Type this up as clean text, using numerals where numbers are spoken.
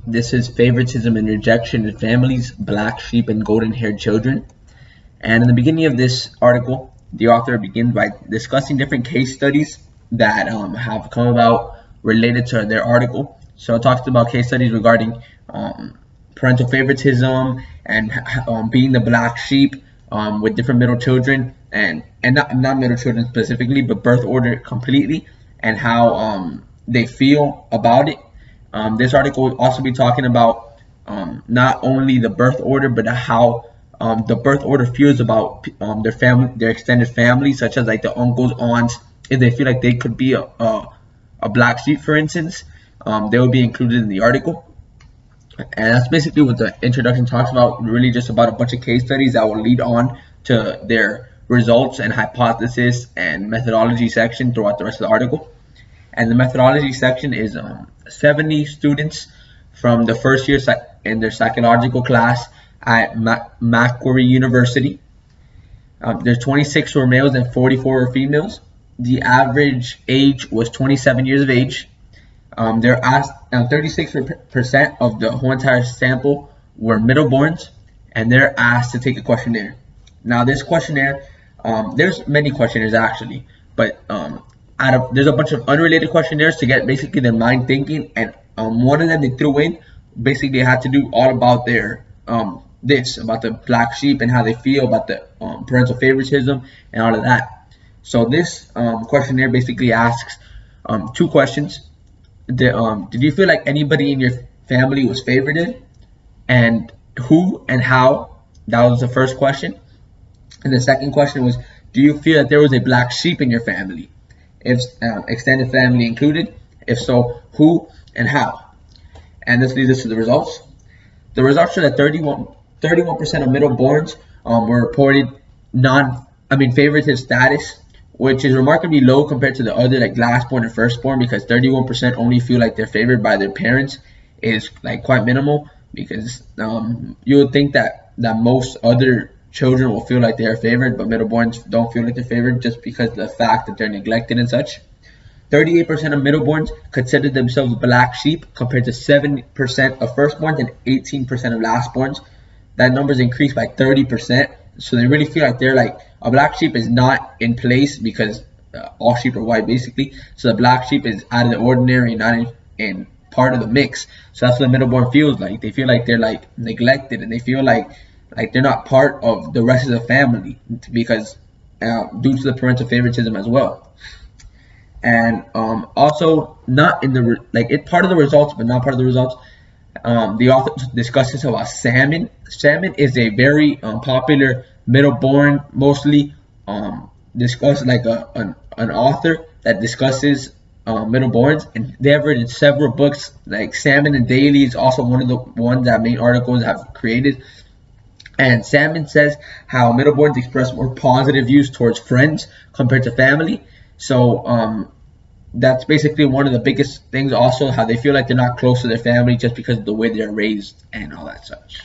This is Favoritism and Rejection in Families, Black Sheep and Golden-Haired Children. And in the beginning of this article, the author begins by discussing different case studies that have come about related to their article. So it talks about case studies regarding parental favoritism and being the black sheep with different middle children and not middle children specifically, but birth order completely, and how they feel about it. This article will also be talking about not only the birth order, but how the birth order feels about their family, their extended family, such as like the uncles, aunts. If they feel like they could be a black sheep, for instance, they will be included in the article. And that's basically what the introduction talks about. Really, just about a bunch of case studies that will lead on to their results and hypothesis and methodology section throughout the rest of the article. And the methodology section is 70 students from the first year in their psychological class at Macquarie University. There's 26 were males and 44 were females. The average age was 27 years of age. They're asked, 36% of the whole entire sample were middleborns, and they're asked to take a questionnaire. Now, this questionnaire, there's many questionnaires actually, but there's a bunch of unrelated questionnaires to get basically their mind thinking, and one of them they threw in basically had to do all about their about the black sheep and how they feel about the parental favoritism and all of that. So this questionnaire basically asks two questions. Did you feel like anybody in your family was favorited, and who and how? That was the first question. And the second question was, do you feel that there was a black sheep in your family, if extended family included? If so, who and how? And this leads us to the results. The results show that 31% of middleborns were reported favoritive status, which is remarkably low compared to the other like lastborn and firstborn, because 31% only feel like they're favored by their parents is like quite minimal, because you would think that most other children will feel like they are favored, but middleborns don't feel like they're favored just because of the fact that they're neglected and such. 38% of middleborns consider themselves black sheep compared to 7% of firstborns and 18% of lastborns. That number's increased by 30%. So they really feel like they're like a black sheep is not in place because all sheep are white basically. So the black sheep is out of the ordinary, not in part of the mix. So that's what the middleborn feels like. They feel like they're like neglected, and they feel like they're not part of the rest of the family because due to the parental favoritism as well. And also not in the it's part of the results, but not part of the results. The author discusses about salmon. Salmon is a very popular middleborn, mostly discussed like an author that discusses middleborns, and they have written several books. Like Salmon and Daly is also one of the ones that main articles have created. And Salmon says how middleborns express more positive views towards friends compared to family. So that's basically one of the biggest things. Also, how they feel like they're not close to their family just because of the way they're raised and all that such.